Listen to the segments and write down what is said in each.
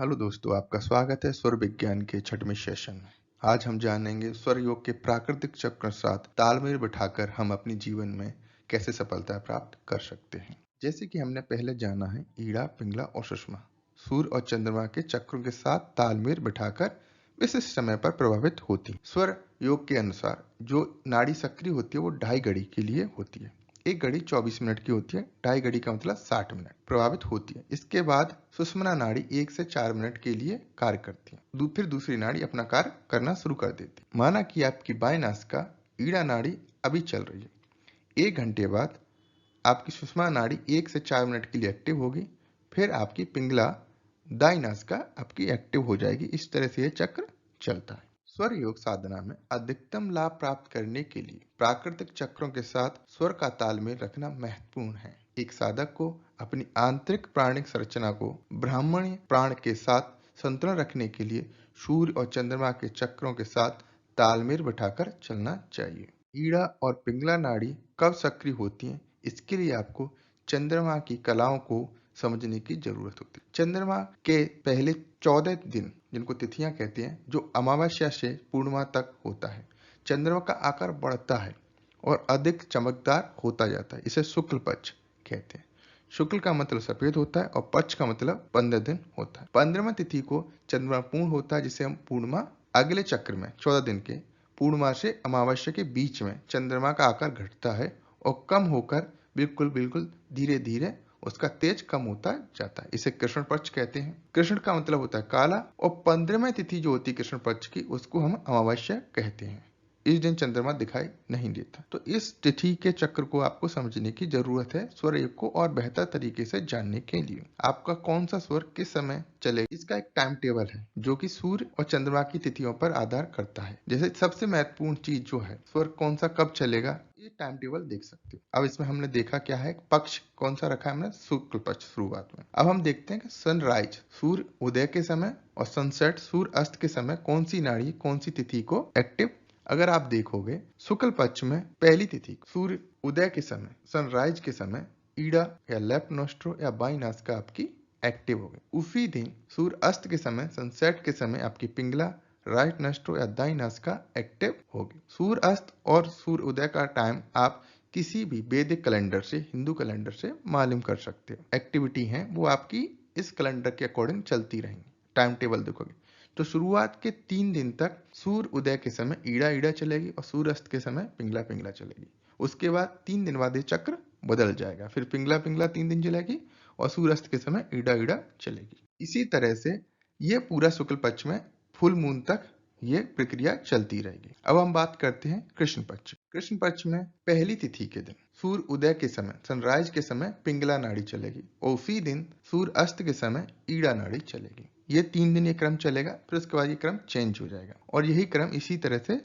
Hello दोस्तों, आपका स्वागत है स्वर विज्ञान के छठवें सेशन में। आज हम जानेंगे स्वर योग के प्राकृतिक चक्र के साथ तालमेल बिठाकर हम अपने जीवन में कैसे सफलता प्राप्त कर सकते हैं। जैसे कि हमने पहले जाना है, ईड़ा, पिंगला और सुषमा सूर्य और चंद्रमा के चक्रों के साथ तालमेल बिठाकर विशिष्ट समय पर प्रभावित होती है। स्वर योग के अनुसार जो नाड़ी सक्रिय होती है वो 2.5 घड़ी के लिए होती है। एक घड़ी 24 मिनट की होती है, 2.5 घड़ी का मतलब 60 मिनट प्रभावित होती है। इसके बाद सुषुम्ना नाड़ी 1 से 4 मिनट के लिए कार्य करती है। फिर दूसरी नाड़ी अपना कार्य करना शुरू कर देती है। माना कि आपकी बाएं नासिका ईड़ा नाड़ी अभी चल रही है। 1 घंटे बाद आपकी सुषुम्ना नाड़ी 1 से 4 मिनट के लिए एक्टिव होगी। फिर आपकी पिंगला दाई नासिका आपकी एक्टिव हो जाएगी। इस तरह से यह चक्र चलता है। स्वर योग साधना में अधिकतम लाभ प्राप्त करने के लिए प्राकृतिक चक्रों के साथ स्वर का तालमेल रखना महत्वपूर्ण है। एक साधक को अपनी आंतरिक प्राणिक संरचना को ब्राह्मणी प्राण के साथ संतुलन रखने के लिए सूर्य और चंद्रमा के चक्रों के साथ तालमेल बिठाकर चलना चाहिए। ईड़ा और पिंगला नाड़ी कब सक्रिय होती हैं, इसके लिए आपको चंद्रमा की कलाओं को समझने की जरूरत होती है। चंद्रमा के पहले 14 दिन, जिनको तिथियां कहते हैं, जो अमावस्या से पूर्णिमा तक होता है, चंद्रमा का आकार बढ़ता है और अधिक चमकदार होता जाता है। इसे शुक्ल पक्ष कहते हैं। शुक्ल का मतलब सफेद होता है और पक्ष का मतलब 15 दिन होता है। 15वीं तिथि को चंद्रमा पूर्ण होता है, जिसे हम पूर्णिमा। अगले चक्र में 14 दिन के पूर्णिमा से अमावस्या के बीच में चंद्रमा का आकार घटता है और कम होकर बिल्कुल धीरे धीरे उसका तेज कम होता जाता है। इसे कृष्ण पक्ष कहते हैं। कृष्ण का मतलब होता है काला और 15वीं तिथि जो होती है कृष्ण पक्ष की, उसको हम अमावस्या कहते हैं। इस दिन चंद्रमा दिखाई नहीं देता। तो इस तिथि के चक्र को आपको समझने की जरूरत है स्वर योग को और बेहतर तरीके से जानने के लिए। आपका कौन सा स्वर किस समय चलेगा, इसका एक टाइम टेबल है जो कि सूर्य और चंद्रमा की तिथियों पर आधार करता है। जैसे सबसे महत्वपूर्ण चीज जो है स्वर कौन सा कब चलेगा, ये टाइम टेबल देख सकते हो। अब इसमें हमने देखा क्या है, पक्ष कौन सा रखा है हमने, शुक्ल पक्ष शुरुआत में। अब हम देखते हैं कि सनराइज सूर्य उदय के समय और सनसेट सूर्य अस्त के समय कौन सी नाड़ी कौन सी तिथि को एक्टिव। अगर आप देखोगे शुक्ल पक्ष में पहली तिथि सूर्य उदय के समय सनराइज के समय ईड़ा या लेफ्ट नोस्ट्रो या बाई नासिका आपकी एक्टिव हो गई। उसी दिन सूर्य अस्त के समय सनसेट के समय आपकी पिंगला राइट नोस्ट्रो या दाई नासिका एक्टिव होगी। सूर्य अस्त और सूर्य उदय का टाइम आप किसी भी वैदिक कैलेंडर से, हिंदू कैलेंडर से मालूम कर सकते हो। एक्टिविटी है वो आपकी इस कैलेंडर के अकॉर्डिंग चलती रहेंगी। टाइम टेबल देखोगे तो शुरुआत के 3 दिन तक सूर्य उदय के समय ईड़ा ईड़ा चलेगी और सूर्य अस्त के समय पिंगला पिंगला चलेगी। उसके बाद 3 दिन बाद ये चक्र बदल जाएगा। फिर पिंगला पिंगला 3 दिन चलेगी और सूर्य अस्त के समय ईड़ा ईड़ा चलेगी। इसी तरह से ये पूरा शुक्ल पक्ष में फुल मून तक ये प्रक्रिया चलती रहेगी। अब हम बात करते हैं कृष्ण पक्ष। कृष्ण पक्ष में पहली तिथि के दिन सूर्य उदय के समय सनराइज के समय पिंगला नाड़ी चलेगी और उसी दिन सूर्य अस्त के समय ईड़ा नाड़ी चलेगी। ये 3 दिन ये क्रम चलेगा, फिर उसके बाद ये क्रम चेंज हो जाएगा और यही क्रम इसी तरह से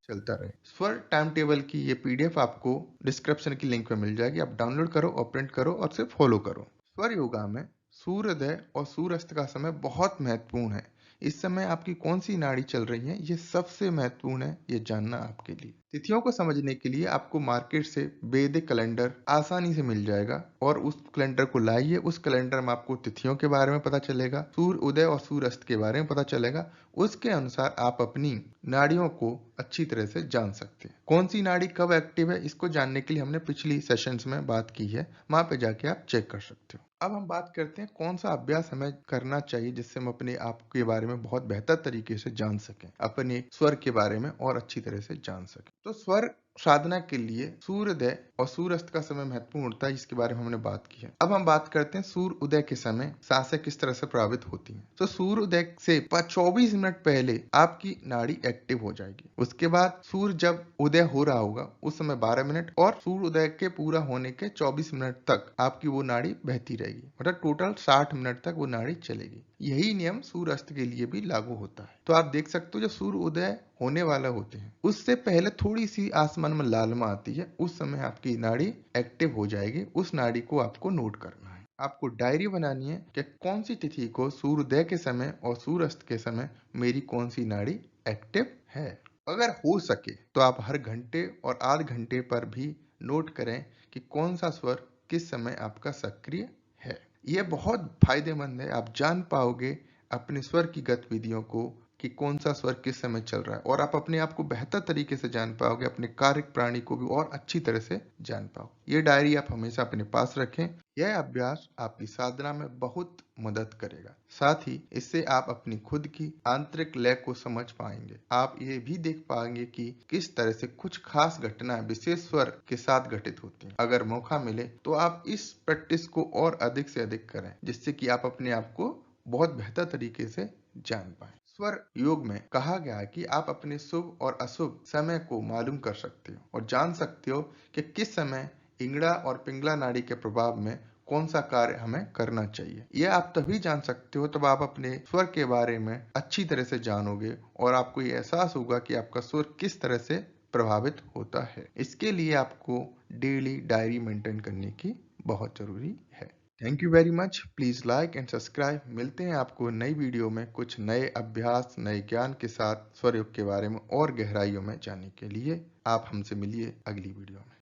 चलता रहे। स्वर टाइम टेबल की ये पीडीएफ आपको डिस्क्रिप्शन की लिंक में मिल जाएगी। आप डाउनलोड करो और प्रिंट करो और उसे फॉलो करो। स्वर योगा में सूर्योदय और सूर्यास्त का समय बहुत महत्वपूर्ण है। इस समय आपकी कौन सी नाड़ी चल रही है ये सबसे महत्वपूर्ण है, ये जानना आपके लिए। तिथियों को समझने के लिए आपको मार्केट से वैदिक कैलेंडर आसानी से मिल जाएगा और उस कैलेंडर को लाइए। उस कैलेंडर में आपको तिथियों के बारे में पता चलेगा, सूर्य उदय और सूर्य अस्त के बारे में पता चलेगा। उसके अनुसार आप अपनी नाड़ियों को अच्छी तरह से जान सकते हैं। कौन सी नाड़ी कब एक्टिव है इसको जानने के लिए हमने पिछली सेशंस में बात की है, वहां पे जाके आप चेक कर सकते हो। अब हम बात करते हैं कौन सा अभ्यास हमें करना चाहिए जिससे हम अपने आप के बारे में बहुत बेहतर तरीके से जान सकें, अपने स्वर के बारे में और अच्छी तरह से जान सकें। तो स्वर साधना के लिए सूर्योदय और सूर्यास्त का समय महत्वपूर्ण होता है, जिसके बारे में हमने बात की है। अब हम बात करते हैं सूर्य उदय के समय सांसें किस तरह से प्रभावित होती हैं। तो सूर्य उदय से 24 मिनट पहले आपकी नाड़ी एक्टिव हो जाएगी। उसके बाद सूर्य जब उदय हो रहा होगा उस समय 12 मिनट और सूर्य उदय के पूरा होने के 24 मिनट तक आपकी वो नाड़ी बहती रहेगी। मतलब टोटल 60 मिनट तक वो नाड़ी चलेगी। यही नियम सूर्य अस्त के लिए भी लागू होता है। तो आप देख सकते हो जब सूर्य उदय होने वाला होते हैं उससे पहले थोड़ी सी आसमान में लालिमा आती है, उस समय आपकी नाड़ी एक्टिव हो जाएगी। उस नाड़ी को आपको नोट करना है। आपको डायरी बनानी है कि कौन सी तिथि को सूर्योदय के समय और सूर्यास्त के समय मेरी कौन सी नाड़ी एक्टिव है। अगर हो सके तो आप हर घंटे और आध घंटे पर भी नोट करें कि कौन सा स्वर किस समय आपका सक्रिय है। यह बहुत फायदेमंद है। आप जान पाओगे अपने स्वर की गतिविधियों को कि कौन सा स्वर किस समय चल रहा है, और आप अपने आप को बेहतर तरीके से जान पाओगे, अपने कार्य प्रणाली को भी और अच्छी तरह से जान पाओगे। ये डायरी आप हमेशा अपने पास रखें। यह अभ्यास आपकी साधना में बहुत मदद करेगा। साथ ही इससे आप अपनी खुद की आंतरिक लय को समझ पाएंगे। आप ये भी देख पाएंगे कि किस तरह से कुछ खास घटनाएं विशेष स्वर के साथ घटित होती हैं। अगर मौका मिले तो आप इस प्रैक्टिस को और अधिक से अधिक करें, जिससे कि आप अपने आप को बहुत बेहतर तरीके से जान पाए। स्वर योग में कहा गया है कि आप अपने शुभ और अशुभ समय को मालूम कर सकते हो और जान सकते हो कि किस समय इंगड़ा और पिंगला नाड़ी के प्रभाव में कौन सा कार्य हमें करना चाहिए। यह आप तभी जान सकते हो तब आप अपने स्वर के बारे में अच्छी तरह से जानोगे और आपको ये एहसास होगा कि आपका स्वर किस तरह से प्रभावित होता है। इसके लिए आपको डेली डायरी मेंटेन करने की बहुत जरूरी है। Thank you very much. Please like and subscribe. मिलते हैं आपको नई वीडियो में कुछ नए अभ्यास, नए ज्ञान के साथ स्वर योग के बारे में और गहराइयों में जानने के लिए। आप हमसे मिलिए अगली वीडियो में।